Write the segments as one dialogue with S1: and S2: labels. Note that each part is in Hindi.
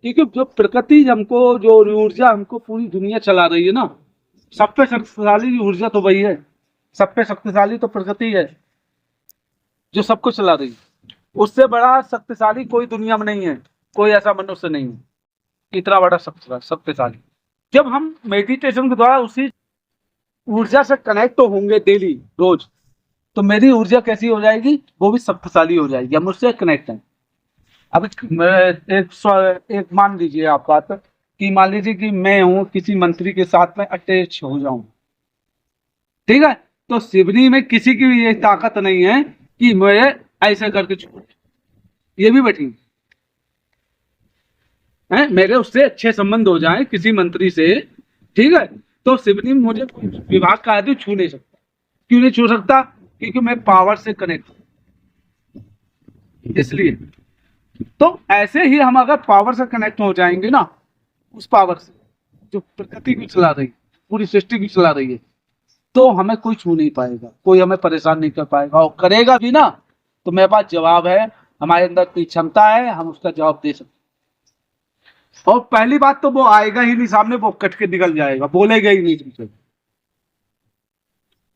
S1: क्योंकि जो प्रकृति हमको, जो ऊर्जा हमको पूरी दुनिया चला रही है ना, सब पे शक्तिशाली ऊर्जा तो वही है, सब पे शक्तिशाली तो प्रकृति है जो सबको चला रही है। उससे बड़ा शक्तिशाली कोई दुनिया में नहीं है, कोई ऐसा मनुष्य नहीं है इतना बड़ा शक्तिशाली। जब हम मेडिटेशन के द्वारा उसी ऊर्जा से कनेक्ट तो होंगे डेली रोज, तो मेरी ऊर्जा कैसी हो जाएगी, वो भी शक्तिशाली हो जाएगी, हम उससे कनेक्ट हैं। अब एक मान लीजिए आप बात, कि मान लीजिए कि मैं हूं किसी मंत्री के साथ में अटैच हो जाऊं, ठीक है, तो शिवनी में किसी की भी ये ताकत नहीं है कि मैं ऐसे करके छोड़, ये भी बैठी है, मेरे उससे अच्छे संबंध हो जाए किसी मंत्री से, ठीक है, तो शिवनी में मुझे कोई विभाग का आदमी छू नहीं सकता। क्यों नहीं छू सकता? क्योंकि मैं पावर से कनेक्ट हूं, इसलिए। तो ऐसे ही हम अगर पावर से कनेक्ट हो जाएंगे ना, उस पावर से जो प्रकृति को चला रही है, पूरी सृष्टि को चला रही है, तो हमें कोई छू नहीं पाएगा, कोई हमें परेशान नहीं कर पाएगा, और करेगा भी ना तो मेरे पास जवाब है, हमारे अंदर की क्षमता है, हम उसका जवाब दे सकते। और पहली बात तो वो आएगा ही नहीं सामने, वो कट के निकल जाएगा, बोलेगा ही नहीं तुमसे,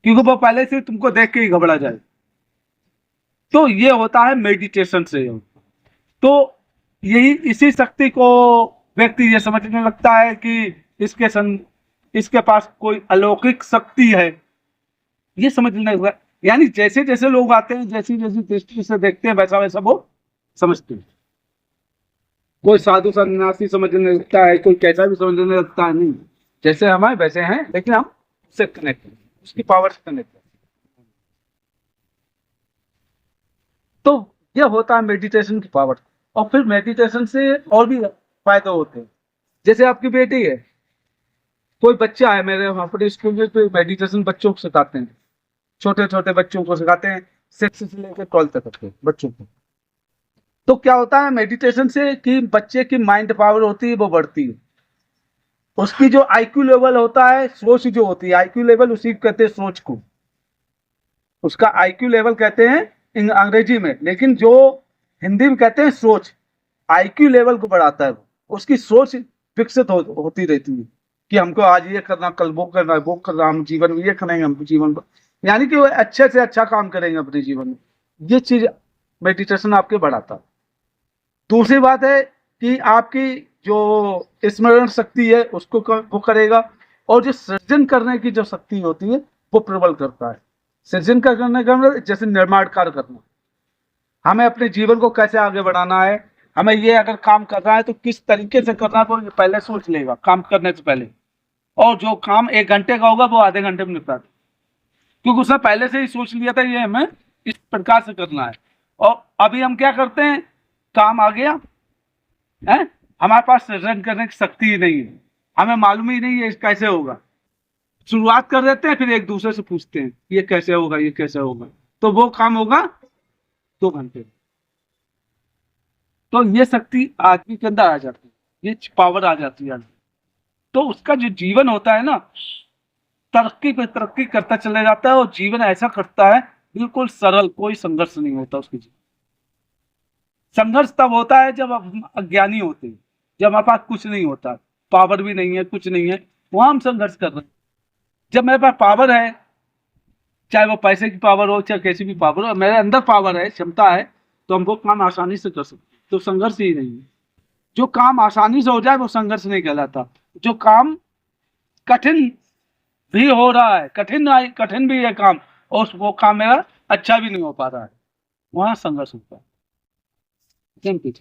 S1: क्योंकि वो पहले से तुमको देख के ही घबरा जाए। तो ये होता है मेडिटेशन से। तो यही इसी शक्ति को व्यक्ति ये समझने लगता है कि इसके पास कोई अलौकिक शक्ति है, ये समझने लगता है। यानी जैसे जैसे लोग आते हैं, जैसी जैसी दृष्टि से देखते हैं, वैसा वैसा वो समझते हैं। कोई साधु सन्यासी समझने लगता है, कोई कैसा भी समझने लगता है, नहीं, जैसे हम हैं वैसे हैं, लेकिन हम उससे कनेक्ट हैं, उसकी पावर से कनेक्ट हैं। तो ये होता है मेडिटेशन की पावर। और फिर मेडिटेशन से और भी फायदे होते हैं। जैसे आपकी बेटी है, कोई बच्चा है, मेरे वहां पर स्कूल में तो मेडिटेशन बच्चों को सिखाते हैं, छोटे छोटे बच्चों को सिखाते हैं, 6 से लेकर 12 तक के बच्चों को। तो क्या होता है मेडिटेशन से कि बच्चे की माइंड पावर होती है वो बढ़ती है, उसकी जो आईक्यू लेवल होता है, सोच जो होती है, आईक्यू लेवल उसी को कहते हैं, सोच को, उसका आईक्यू लेवल कहते हैं अंग्रेजी में, लेकिन जो हिंदी में कहते हैं सोच। आईक्यू लेवल को बढ़ाता है, उसकी सोच विकसित होती रहती है कि हमको आज ये करना, कल वो करना, वो करना, हम जीवन में ये करेंगे, हम जीवन में, यानी कि वो अच्छे से अच्छा काम करेंगे अपने जीवन में। ये चीज मेडिटेशन आपके बढ़ाता है। दूसरी बात है कि आपकी जो स्मरण शक्ति है उसको वो करेगा, और जो सृजन करने की जो शक्ति होती है वो प्रबल करता है। सृजन का करने का मतलब जैसे निर्माण कार्य करना, हमें अपने जीवन को कैसे आगे बढ़ाना है, हमें ये अगर काम करना है तो किस तरीके से करना है, तो पहले सोच लेगा काम करने से पहले, और जो काम 1 घंटे का होगा वो आधे घंटे में निपटा देगा, क्योंकि उसने पहले से ही सोच लिया था ये हमें इस प्रकार से करना है। और अभी हम क्या करते हैं, काम आ गया है, हमारे पास सृजन करने की शक्ति ही नहीं है, हमें मालूम ही नहीं है कैसे होगा, शुरुआत कर देते हैं, फिर एक दूसरे से पूछते हैं ये कैसे होगा, ये कैसे होगा, तो वो काम होगा 2 घंटे। तो ये शक्ति आदमी के अंदर आ जाती है, ये पावर आ जाती है। तो उसका जो जीवन होता है ना, तरक्की पे तरक्की करता चला जाता है, और जीवन ऐसा करता है बिल्कुल सरल, कोई संघर्ष नहीं होता उसके जीवन। संघर्ष तब होता है जब हम अज्ञानी होते हैं, जब हमारे पास कुछ नहीं होता, पावर भी नहीं है, कुछ नहीं है, वहां हम संघर्ष कर रहे हैं। जब मेरे पास पावर है, चाहे वो पैसे की पावर हो, चाहे कैसी भी पावर हो, मेरे अंदर पावर है, क्षमता है, तो हम वो काम आसानी से कर सकते, तो संघर्ष ही नहीं है। जो काम आसानी से हो जाए वो संघर्ष नहीं कहलाता, जो काम कठिन भी हो रहा है, कठिन भी है काम, और वो काम मेरा अच्छा भी नहीं हो पा रहा है, वहां संघर्ष होता है। Thank you.